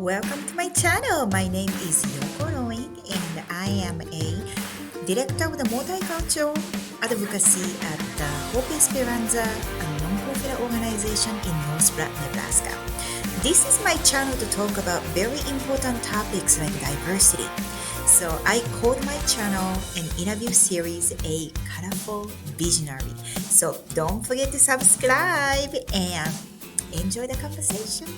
Welcome to my channel. My name is Yoko Rowing and I am a director of the multicultural advocacy at the Hope Esperanza, a non-profit organization in North Platte, Nebraska. This is my channel to talk about very important topics like diversity. So I called my channel and interview series a colorful visionary. So don't forget to subscribe and enjoy the conversation.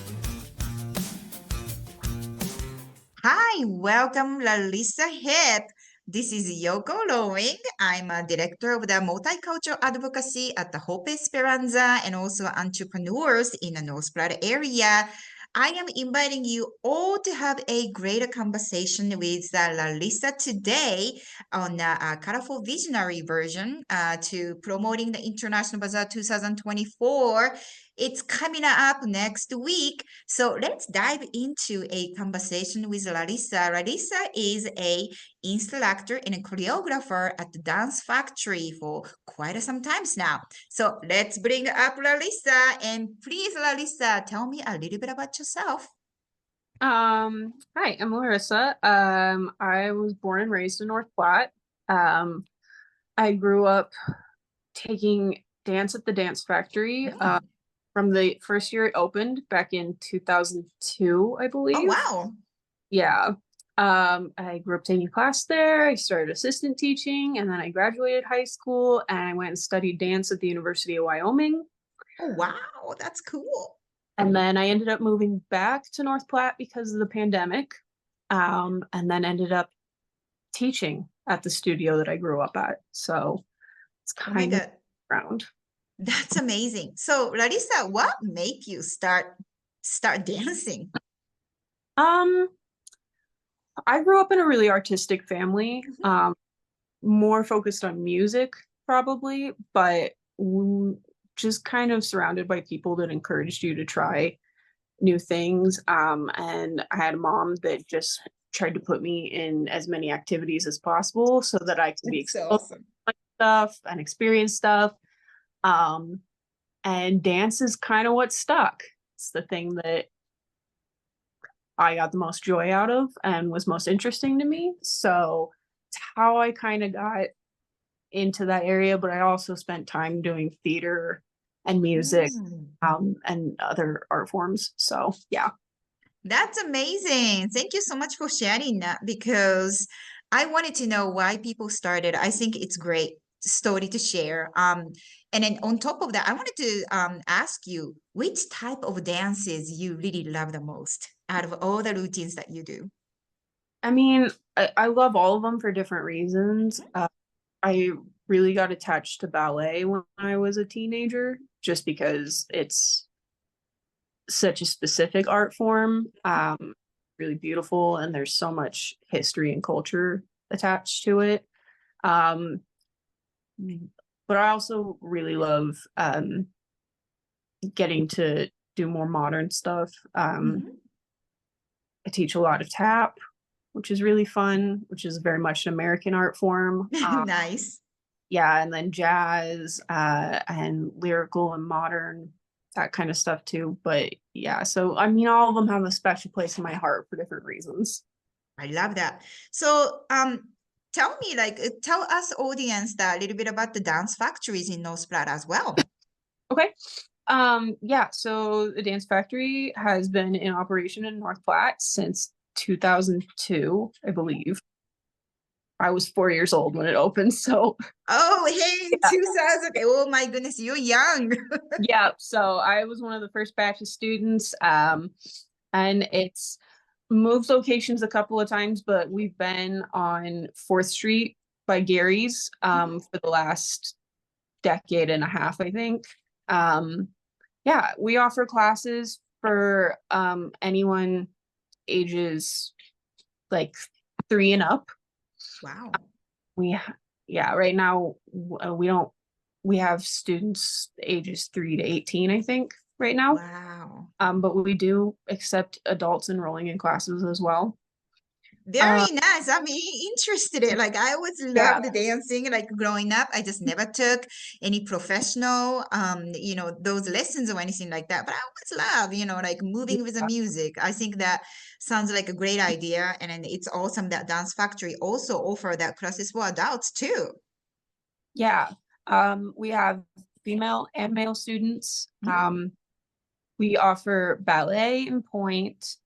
Hi, welcome Larissa Hipp. This is Yoko Rowing. I'm a director of the multicultural advocacy at the Hope Esperanza and also entrepreneurs in the North Platte area. I am inviting you all to have a greater conversation with Larissa today on a colorful visionary version to promoting the International Bazaar 2024. It's coming up next week. So let's dive into a conversation with Larissa. Larissa is a instructor and a choreographer at the Dance Factory for quite some times now. So let's bring up Larissa. And please, Larissa, tell me a little bit about yourself. Hi, I'm Larissa. I was born and raised in North Platte. I grew up taking dance at the Dance Factory from the first year it opened back in 2002, I believe. Oh, wow. Yeah. I grew up taking class there. I started assistant teaching, and then I graduated high school and I went and studied dance at the University of Wyoming. Oh, wow. That's cool. And then I ended up moving back to North Platte because of the pandemic, and then ended up teaching at the studio that I grew up at. So it's kind of around. That's amazing. So, Larissa, what made you start dancing? I grew up in a really artistic family, more focused on music probably, but just kind of surrounded by people that encouraged you to try new things. And I had a mom that just tried to put me in as many activities as possible so that I could be exposed to stuff and experience stuff. And dance is kind of what stuck. It's the thing that I got the most joy out of and was most interesting to me. So it's how I kind of got into that area, but I also spent time doing theater and music and other art forms. So yeah. That's amazing. Thank you so much for sharing that because I wanted to know why people started. I think it's great story to share. And then on top of that, I wanted to ask you which type of dances you really love the most out of all the routines that you do. I mean, I love all of them for different reasons. I really got attached to ballet when I was a teenager, just because it's such a specific art form, really beautiful, and there's so much history and culture attached to it. But I also really love getting to do more modern stuff. I teach a lot of tap, which is really fun, which is very much an American art form. Nice. Yeah, and then jazz and lyrical and modern, that kind of stuff too. But yeah, so I mean, all of them have a special place in my heart for different reasons. I love that. So tell me, tell us audience that a little bit about the dance factories in North Platte as well. Okay. Yeah, so the Dance Factory has been in operation in North Platte since 2002, I believe. I was 4 years old when it opened, so. Oh, hey, yeah. 2000. Okay. Oh my goodness, you're young. Yeah, so I was one of the first batch of students, and it's moved locations a couple of times, but we've been on 4th Street by Gary's for the last decade and a half, I think. Yeah, we offer classes for anyone ages like 3 and up. Wow. Right now we have students ages 3 to 18, I think, right now. Wow. But we do accept adults enrolling in classes as well. Very nice. I'm interested in like I always Yeah, loved dancing like growing up. I just never took any professional those lessons or anything like that. But I always love, like moving with the yeah, music. I think that sounds like a great idea. And then it's awesome that Dance Factory also offer that classes for adults too. yeah. We have female and male students. Mhm. We offer ballet and point,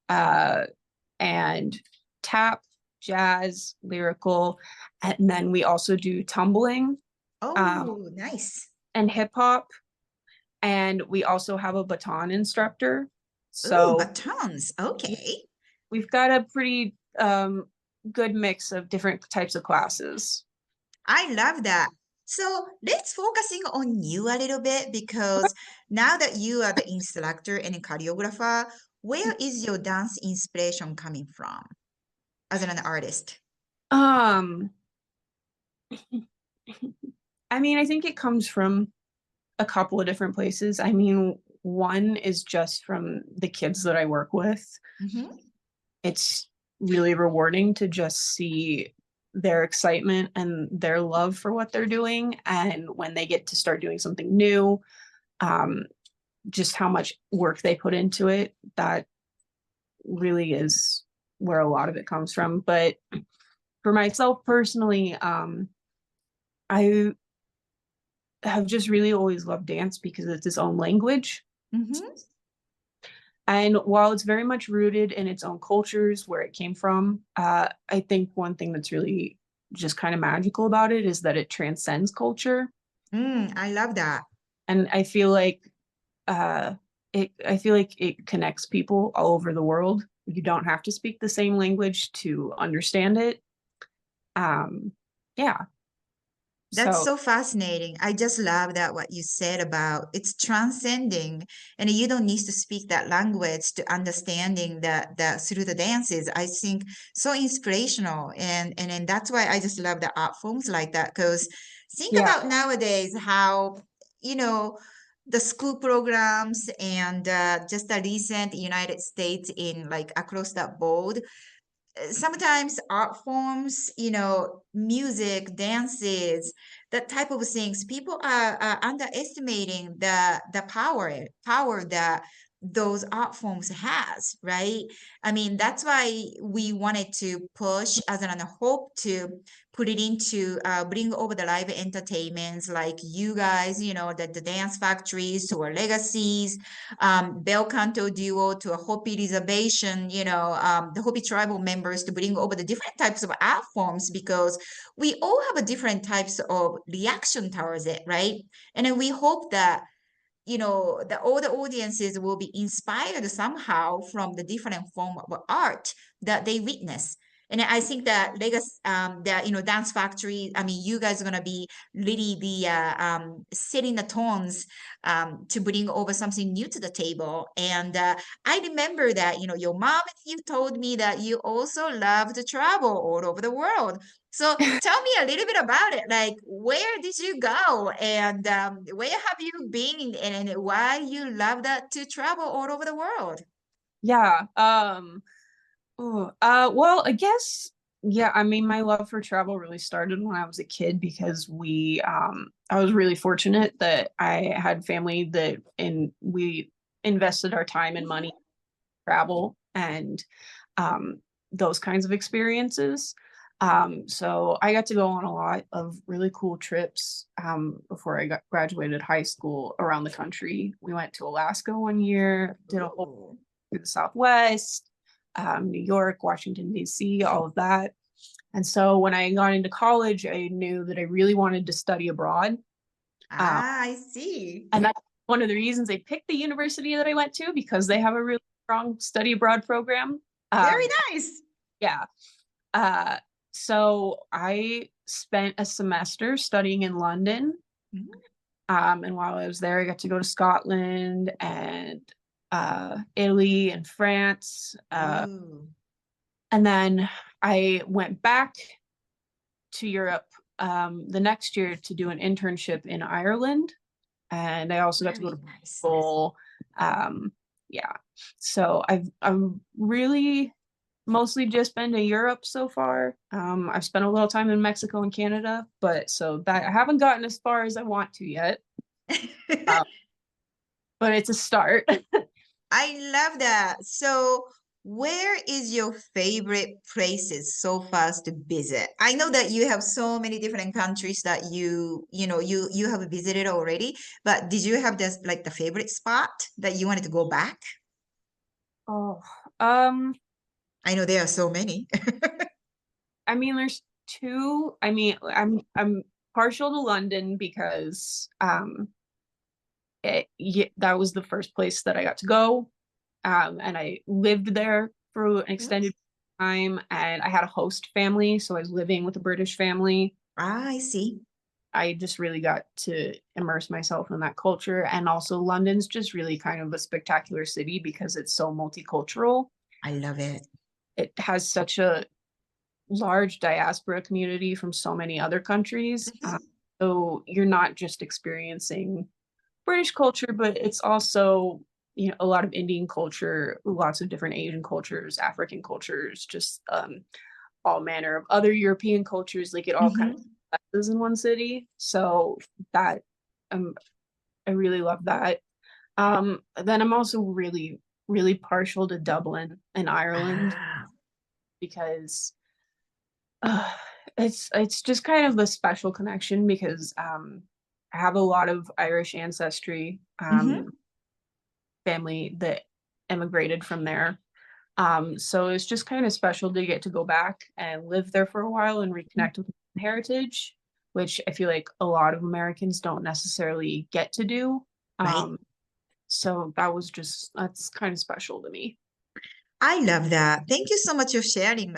and tap, jazz, lyrical, and then we also do tumbling, um, Oh, nice. and hip hop, and we also have a baton instructor. Oh, So batons. Okay. we've got a pretty good mix of different types of classes. I love that. So let's focusing on you a little bit because now that you are the instructor and a choreographer, where is your dance inspiration coming from as an artist? Um, I mean, I think it comes from a couple of different places. I mean, one is just from the kids that I work with. Hmm. It's really rewarding to just see their excitement and their love for what they're doing. And when they get to start doing something new, um, just how much work they put into it, that really is where a lot of it comes from. But for myself personally, I have just really always loved dance because it's its own language. Hmm. And while it's very much rooted in its own cultures, where it came from, I think one thing that's really just kind of magical about it is that it transcends culture. I love that. And uh, I feel like it connects people all over the world. You don't have to speak the same language to understand it. Um, yeah. That's So so fascinating. I just love that what you said about it's transcending, and you don't need to speak that language to understanding that through the dances. I think so inspirational, and that's why I just love the art forms like that. Because think yeah, about nowadays how you know the school programs and just the recent United States in like across the board sometimes art forms, music, dances, that type of things, people are underestimating the power that those art forms has, right? I mean, that's why we wanted to push as an hope to put it into bring over the live entertainments like you guys, the dance factories or legacies Bel Canto Duo to a Hopi reservation, the Hopi tribal members to bring over the different types of art forms because we all have a different types of reaction towards it, right? And then we hope that all the audiences will be inspired somehow from the different form of art that they witness. And I think that legacy, that Dance Factory. I mean, you guys are gonna be really the setting the tones to bring over something new to the table. And I remember that your mom, you told me that you also love to travel all over the world. So tell me a little bit about it. Like, where did you go, and where have you been, and why you love that to travel all over the world? yeah. Well, I guess, yeah, I mean, my love for travel really started when I was a kid because I was really fortunate that I had family and we invested our time and money Mhm. in travel and um, those kinds of experiences. So I got to go on a lot of really cool trips before I graduated high school around the country. We went to Alaska one year, did a whole Ooh. through the Southwest, New York, Washington, D.C., all of that. And so when I got into college, I knew that I really wanted to study abroad. Um, I see. and that's one of the reasons I picked the university that I went to because they have a really strong study abroad program. Very Um, nice. yeah. Uh, so I spent a semester studying in London. Mhm. And while I was there, I got to go to Scotland and Italy and France. Ooh. And then I went back to Europe the next year to do an internship in Ireland. And I also got to go Very to nice. Portugal. Um, yeah. So I'm really mostly just been to Europe so far. I've spent a little time in Mexico and Canada, but so that I haven't gotten as far as I want to yet. Uh, but it's a start. I love that. So, where is your favorite places so far to visit? I know that you have so many different countries that you have visited already, but did you have this like the favorite spot that you wanted to go back? Oh, um, I know there are so many. I mean, there's two. I mean, I'm partial to London because that was the first place that I got to go. And I lived there for an extended time, and I had a host family, so I was living with a British family. Ah, I see. I just really got to immerse myself in that culture. And also, London's just really kind of a spectacular city because it's so multicultural. I love it. It has such a large diaspora community from so many other countries. Mhm. So you're not just experiencing British culture, but it's also, a lot of Indian culture, lots of different Asian cultures, African cultures, just all manner of other European cultures. Like it all kind Mhm. of is in one city. So that um, I really love that. Then I'm also really, really partial to Dublin and Ireland Ah. because uh, it's just kind of a special connection because I have a lot of Irish ancestry. Mhm. Family that emigrated from there. So it's just kind of special to get to go back and live there for a while and reconnect with heritage, which I feel like a lot of Americans don't necessarily get to do. Right. Um, so that's kind of special to me. I love that. Thank you so much for sharing.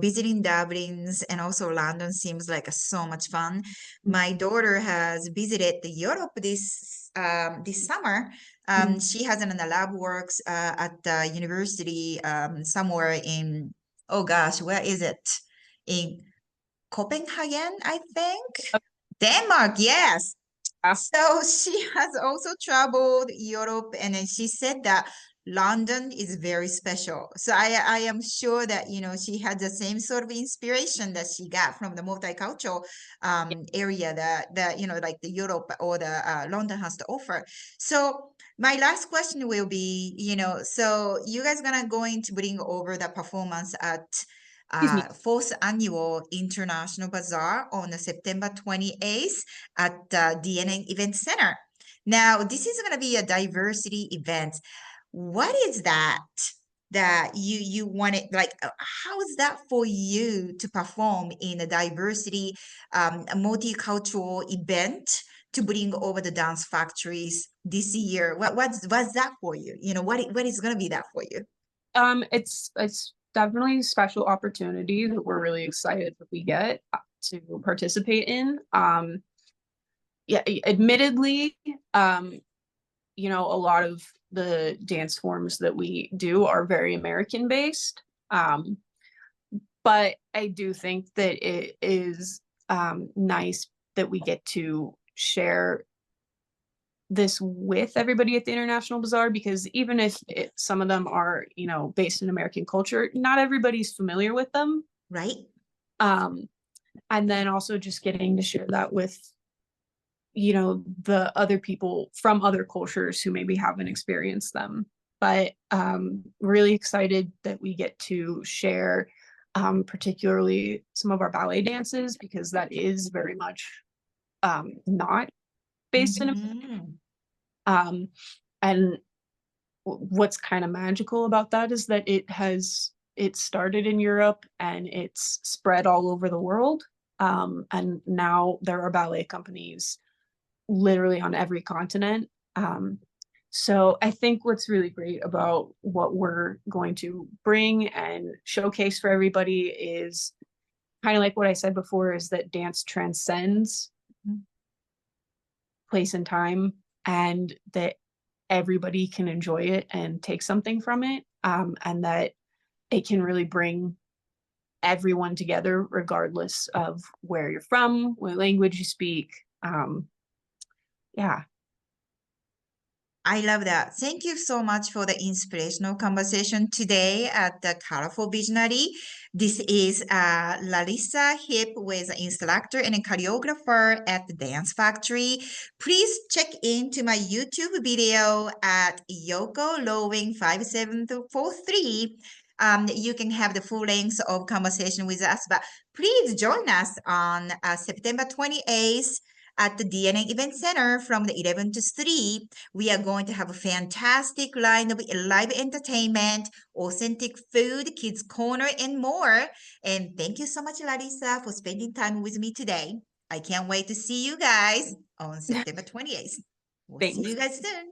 Visiting Dublin's and also London seems like so much fun. My daughter has visited the Europe this summer. Mhm. She has an lab works at the university somewhere in, oh gosh, where is it? In Copenhagen, I think. Denmark, yes. Yeah. So she has also traveled Europe, and then she said that London is very special. So I am sure that she had the same sort of inspiration that she got from the multicultural area that like the Europe or the London has to offer. So my last question will be, so you guys gonna going to bring over the performance at Excuse me. fourth annual International Bazaar on September 28th at the DNN Event Center. Now, this is going to be a diversity event. What is that you wanted, like, how is that for you to perform in a diversity, a multicultural event to bring over the dance factories this year? What's that for you? What is going to be that for you? It's definitely a special opportunity that we're really excited that we get to participate in. Yeah, admittedly, a lot of the dance forms that we do are very American based. Um, but I do think that it is nice that we get to share this with everybody at the International Bazaar because even if some of them are, based in American culture, not everybody's familiar with them. Right? Um, and then also just getting to share that with the other people from other cultures who maybe haven't experienced them, but really excited that we get to share particularly some of our ballet dances because that is very much not based in Mhm. um, and what's kind of magical about that is that it started in Europe and it's spread all over the world, and now there are ballet companies literally on every continent. So I think what's really great about what we're going to bring and showcase for everybody is kind of like what I said before is that dance transcends place and time and that everybody can enjoy it and take something from it, and that it can really bring everyone together regardless of where you're from, what language you speak. Yeah. I love that. Thank you so much for the inspirational conversation today at the Colorful Visionary. This is Larissa Hipp, with instructor and a choreographer at the Dance Factory. Please check into my YouTube video at Yoko Lowing 5743. You can have the full length of conversation with us, but please join us on September 28th at the DNA Event Center from the 11 to 3. We are going to have a fantastic line of live entertainment, authentic food, kids corner, and more. And thank you so much, Larissa, for spending time with me today. I can't wait to see you guys on September 28th. We'll see you Thanks. guys soon.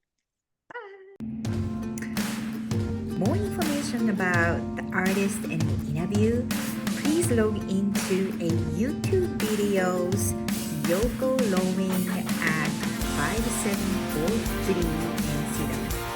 More information about the artist and the interview, please log into a YouTube videos Yoko Lowing at 5743 and see them.